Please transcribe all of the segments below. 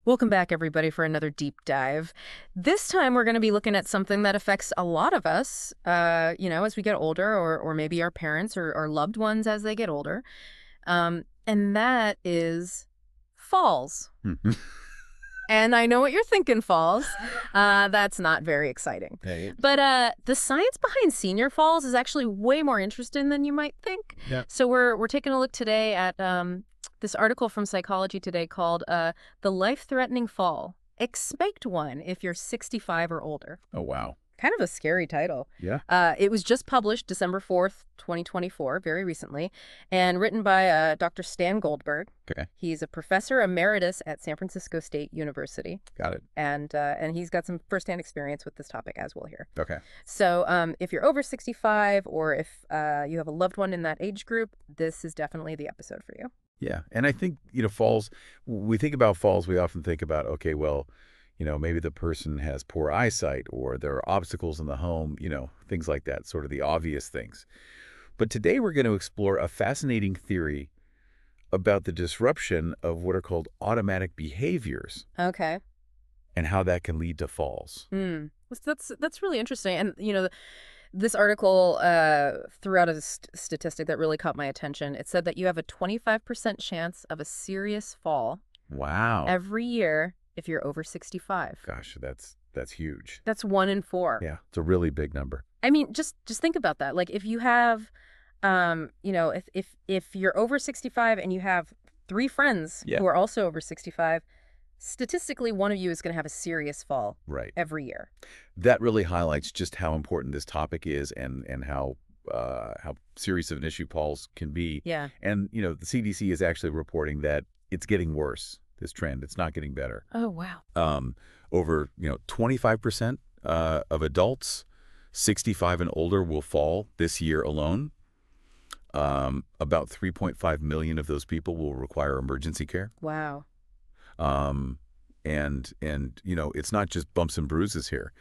Welcome back, everybody, for another deep dive. This time, we're going to be looking at something that affects a lot of us, as we get older, or maybe our parents or loved ones as they get older. And that is falls. Mhm. And I know what you're thinking, falls. That's not very exciting. Hey. But the science behind senior falls is actually way more interesting than you might think. Yeah. So we're taking a look today at this article from Psychology Today called The Life-Threatening Fall. Expect one if you're 65 or older. Oh, wow. Kind of a scary title. Yeah. It was just published December 4th, 2024, very recently, and written by Dr. Stan Goldberg. Okay. He's a professor emeritus at San Francisco State University, Got it. and he's got some firsthand experience with this topic, as we'll hear. Okay. So if you're over 65 or if you have a loved one in that age group, this is definitely the episode for you. Yeah. And I think, falls, we think about falls, we often think about, okay, well, maybe the person has poor eyesight or there are obstacles in the home, things like that, sort of the obvious things. But today we're going to explore a fascinating theory about the disruption of what are called automatic behaviors Okay. and how that can lead to falls. That's really interesting. And, this article threw out a statistic that really caught my attention. It said that you have a 25% chance of a serious fall Wow. every year if you're over 65. Gosh, that's huge. That's 1 in 4. Yeah, it's a really big number. I mean, just think about that. Like if you have, if you're over 65 and you have 3 friends Yeah. who are also over 65, statistically, one of you is going to have a serious fall Right. every year. That really highlights just how important this topic is and how serious of an issue falls can be. Yeah. And, the CDC is actually reporting that it's getting worse, this trend. It's not getting better. Oh, wow. Over, 25% of adults 65 and older will fall this year alone. About 3.5 million of those people will require emergency care. Wow. And it's not just bumps and bruises here.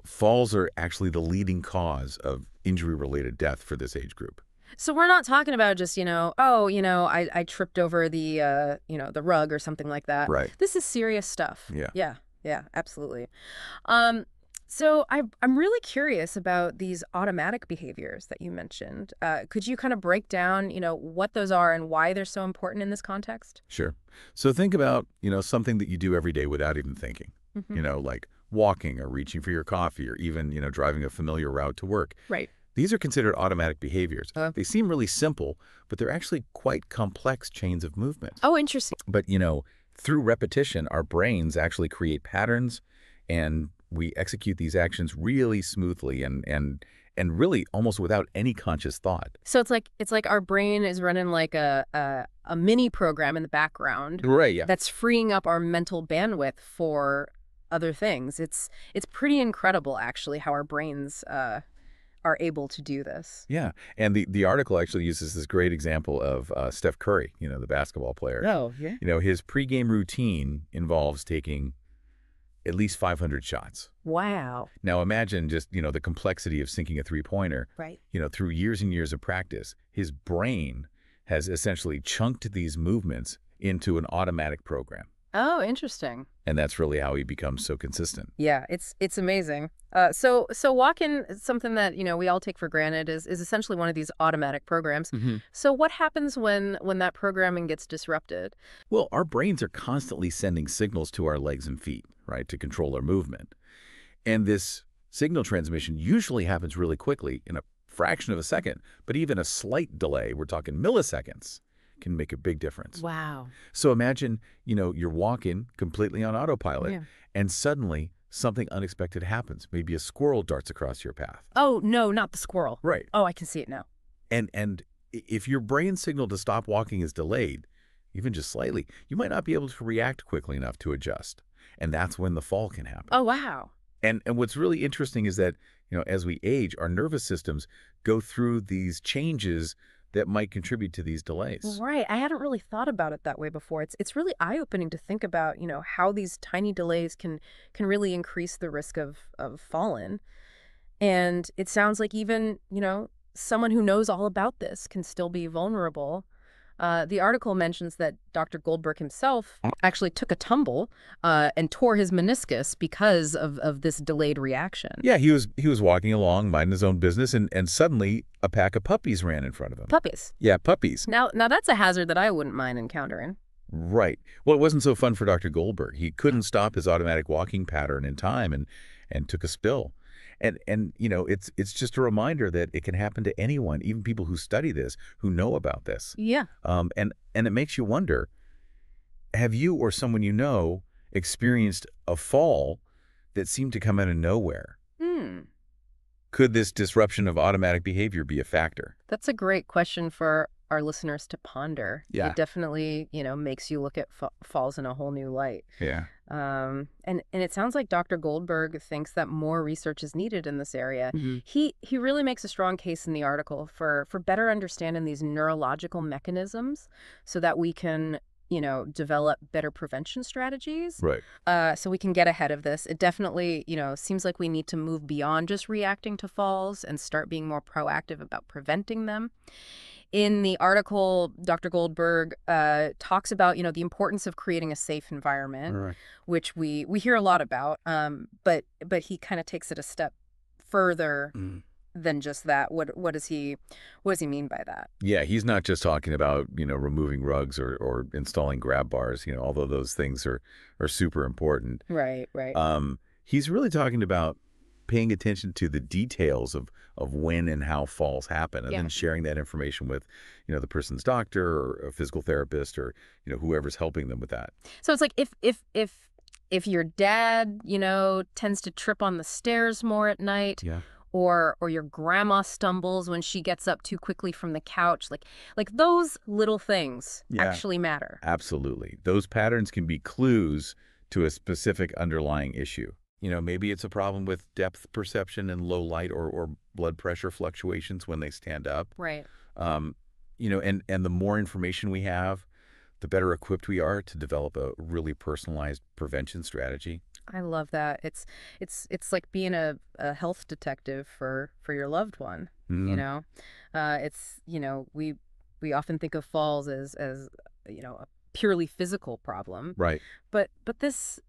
Falls are actually the leading cause of injury-related death for this age group. So we're not talking about just, I tripped over the rug or something like that. Right. This is serious stuff. Yeah. Yeah, absolutely. So I'm really curious about these automatic behaviors that you mentioned. Could you kind of break down, what those are and why they're so important in this context? Sure. So think about, something that you do every day without even thinking, like walking or reaching for your coffee or even, driving a familiar route to work. Right. These are considered automatic behaviors. They seem really simple, but they're actually quite complex chains of movement. Oh, interesting. But, through repetition, our brains actually create patterns and we execute these actions really smoothly and really almost without any conscious thought. So it's like our brain is running like a mini program in the background. Right, yeah. That's freeing up our mental bandwidth for other things. It's pretty incredible, actually, how our brains are able to do this. Yeah, and the article actually uses this great example of Steph Curry, the basketball player. Oh, yeah. His pregame routine involves taking at least 500 shots. Wow. Now imagine just, the complexity of sinking a three-pointer. Right. Through years and years of practice, his brain has essentially chunked these movements into an automatic program. Oh, interesting. And that's really how he becomes so consistent. Yeah, it's amazing. So walking, something that we all take for granted, is essentially one of these automatic programs. So what happens when that programming gets disrupted? Well, our brains are constantly sending signals to our legs and feet, right, to control our movement. And this signal transmission usually happens really quickly in a fraction of a second, but even a slight delay, we're talking milliseconds, can make a big difference. Wow. So imagine, you're walking completely on autopilot and suddenly something unexpected happens. Maybe a squirrel darts across your path. Oh, no, not the squirrel. Right. Oh, I can see it now. And if your brain signal to stop walking is delayed, even just slightly, you might not be able to react quickly enough to adjust. And that's when the fall can happen. Oh, wow. And what's really interesting is that, as we age, our nervous systems go through these changes that might contribute to these delays. Right. I hadn't really thought about it that way before. It's really eye-opening to think about, how these tiny delays can really increase the risk of falling. And it sounds like even, someone who knows all about this can still be vulnerable The article mentions that Dr. Goldberg himself actually took a tumble and tore his meniscus because of this delayed reaction. Yeah, he was walking along, minding his own business, and suddenly a pack of puppies ran in front of him. Puppies. Yeah, puppies. Now that's a hazard that I wouldn't mind encountering. Right. Well, it wasn't so fun for Dr. Goldberg. He couldn't stop his automatic walking pattern in time and took a spill. And it's just a reminder that it can happen to anyone, even people who study this, who know about this. Yeah. And it makes you wonder, have you or someone you know experienced a fall that seemed to come out of nowhere? Could this disruption of automatic behavior be a factor? That's a great question for our listeners to ponder. Yeah. It definitely, makes you look at falls in a whole new light. Yeah. And it sounds like Dr. Goldberg thinks that more research is needed in this area. Mm-hmm. He really makes a strong case in the article for better understanding these neurological mechanisms so that we can, develop better prevention strategies. Right. So we can get ahead of this. It definitely, seems like we need to move beyond just reacting to falls and start being more proactive about preventing them. In the article, Dr. Goldberg talks about, the importance of creating a safe environment, Right. which we hear a lot about. But he kind of takes it a step further than just that. What does he mean by that? Yeah, he's not just talking about, removing rugs or installing grab bars, although those things are super important. Right. He's really talking about paying attention to the details of when and how falls happen, and then sharing that information with, the person's doctor or a physical therapist or, whoever's helping them with that. So it's like if your dad, tends to trip on the stairs more at night, Yeah. or your grandma stumbles when she gets up too quickly from the couch, like those little things actually matter. Absolutely. Those patterns can be clues to a specific underlying issue. Maybe it's a problem with depth perception and low light or blood pressure fluctuations when they stand up. Right. And the more information we have, the better equipped we are to develop a really personalized prevention strategy. I love that. It's like being a health detective for your loved one. Mhm. We often think of falls as a purely physical problem. Right. But this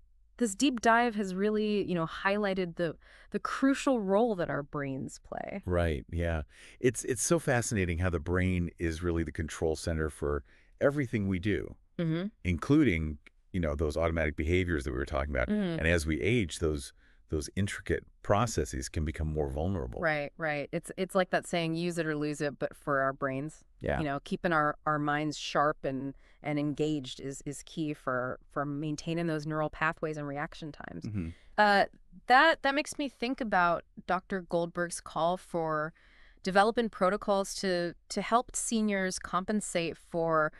deep dive has really, highlighted the crucial role that our brains play. Right. Yeah. It's so fascinating how the brain is really the control center for everything we do, including, those automatic behaviors that we were talking about. And as we age, those intricate processes can become more vulnerable. Right. It's like that saying, use it or lose it, but for our brains. Yeah. Keeping our minds sharp and engaged is key for maintaining those neural pathways and reaction times. That makes me think about Dr. Goldberg's call for developing protocols to help seniors compensate for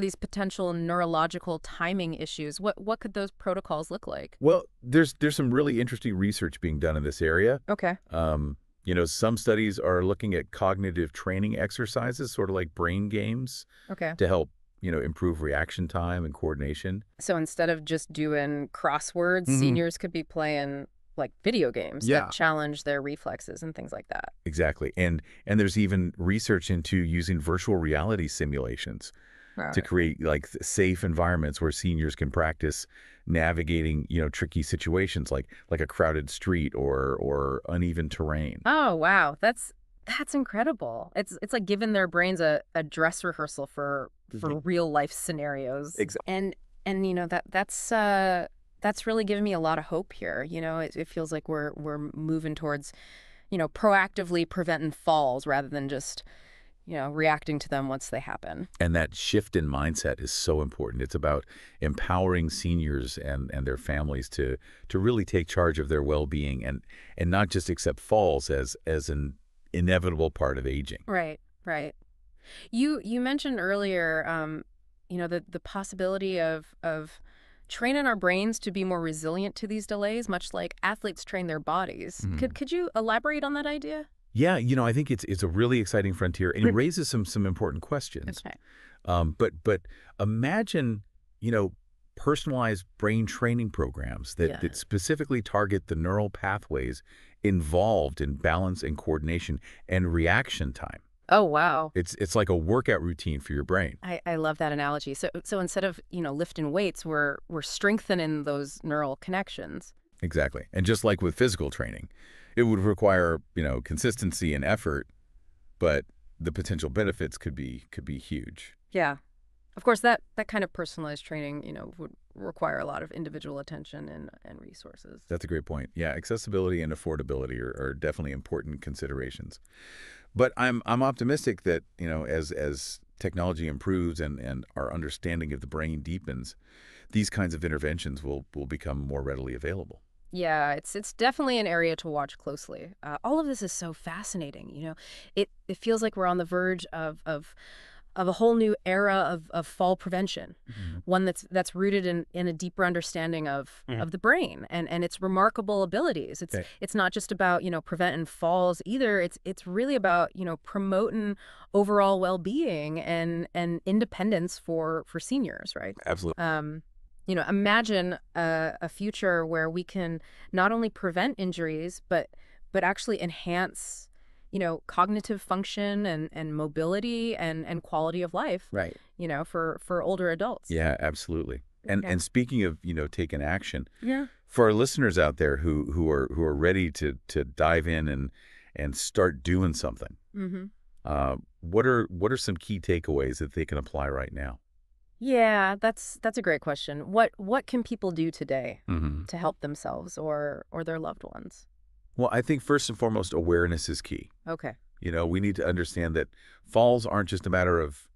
these potential neurological timing issues. What could those protocols look like? Well, there's some really interesting research being done in this area. Okay. Some studies are looking at cognitive training exercises, sort of like brain games, Okay. to help, improve reaction time and coordination. So instead of just doing crosswords, seniors could be playing like video games that challenge their reflexes and things like that. Exactly. And there's even research into using virtual reality simulations to create like safe environments where seniors can practice navigating, tricky situations like a crowded street or uneven terrain. Oh, wow. That's incredible. It's like giving their brains a dress rehearsal for real life scenarios. Exactly. And that's really given me a lot of hope here. It feels like we're moving towards, proactively preventing falls rather than just, reacting to them once they happen. And that shift in mindset is so important. It's about empowering seniors and their families to really take charge of their well-being and not just accept falls as an inevitable part of aging. Right. You mentioned earlier, the possibility of training our brains to be more resilient to these delays, much like athletes train their bodies. Could you elaborate on that idea? Yeah, I think it's a really exciting frontier, and it raises some important questions. Okay. But imagine, personalized brain training programs that specifically target the neural pathways involved in balance and coordination and reaction time. Oh, wow. It's like a workout routine for your brain. I love that analogy. So instead of, lifting weights, we're strengthening those neural connections. Exactly. And just like with physical training, it would require, consistency and effort, but the potential benefits could be huge. Yeah. Of course, that kind of personalized training, would require a lot of individual attention and resources. That's a great point. Yeah, accessibility and affordability are definitely important considerations. But I'm optimistic that, as technology improves and our understanding of the brain deepens, these kinds of interventions will become more readily available. Yeah, it's definitely an area to watch closely. All of this is so fascinating. It feels like we're on the verge of a whole new era of fall prevention, Mhm. one that's rooted in a deeper understanding of Mhm. of the brain and its remarkable abilities. It's Okay. it's not just about preventing falls either. It's really about promoting overall well-being and independence for seniors, right? Absolutely. Imagine a future where we can not only prevent injuries, but actually enhance, cognitive function and mobility and quality of life, Right. for older adults. Yeah, absolutely. And Yeah. and speaking of, taking action, Yeah. for our listeners out there who are ready to dive in and start doing something, Mm-hmm. what are some key takeaways that they can apply right now? Yeah, that's a great question. What can people do today Hmm. to help themselves or their loved ones? Well, I think first and foremost, awareness is key. Okay. We need to understand that falls aren't just a matter of,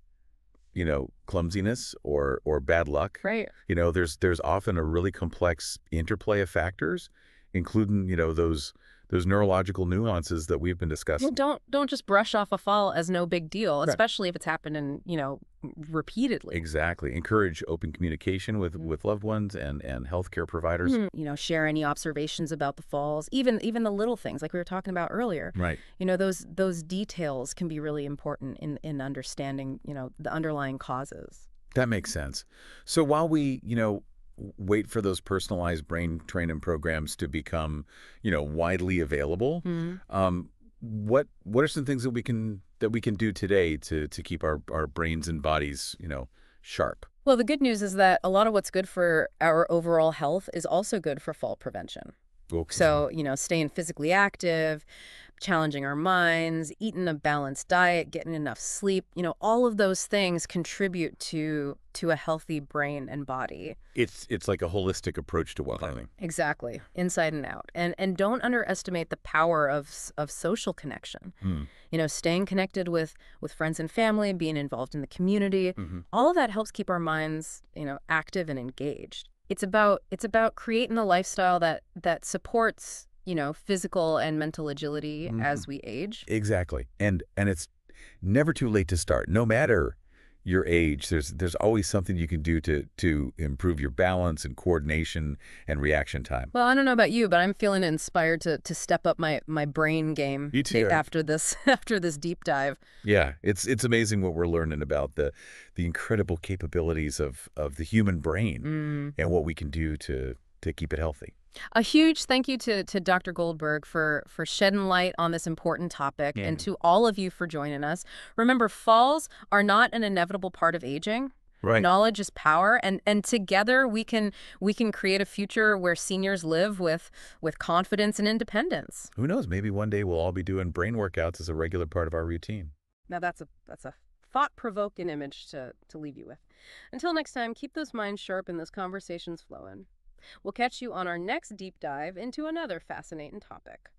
clumsiness or bad luck. Right. There's often a really complex interplay of factors, including, those neurological nuances that we've been Well, discussing. don't just brush off a fall as no big deal, Right. especially if it's happening, repeatedly. Exactly. Encourage open communication with loved ones and healthcare providers. Share any observations about the falls, even the little things like we were talking about earlier. Right. Those details can be really important in understanding, the underlying causes. That makes sense. So while we, wait for those personalized brain training programs to become, widely available, Mhm. what are some things that we can do today to keep our brains and bodies, sharp? Well, the good news is that a lot of what's good for our overall health is also good for fall prevention. Okay. So, staying physically active, challenging our minds, eating a balanced diet, getting enough sleep, all of those things contribute to a healthy brain and body. It's like a holistic approach to well-being. Exactly, inside and out. And don't underestimate the power of social connection. Hmm. Staying connected with friends and family, being involved in the community, Hmm. all of that helps keep our minds, active and engaged. It's about creating a lifestyle that supports, physical and mental agility Hmm. as we age. Exactly. And it's never too late to start. No matter your age, there's always something you can do to improve your balance and coordination and reaction time. Well, I don't know about you, but I'm feeling inspired to step up my brain game Me too. after this after this deep dive. Yeah, it's amazing what we're learning about the incredible capabilities of the human brain Mm. and what we can do to keep it healthy. A huge thank you to Dr. Goldberg for shedding light on this important topic Yeah. and to all of you for joining us. Remember, falls are not an inevitable part of aging. Right. Knowledge is power, and together we can create a future where seniors live with confidence and independence. Who knows? Maybe one day we'll all be doing brain workouts as a regular part of our routine. Now that's a thought-provoking image to leave you with. Until next time, keep those minds sharp and those conversations flowing. We'll catch you on our next deep dive into another fascinating topic.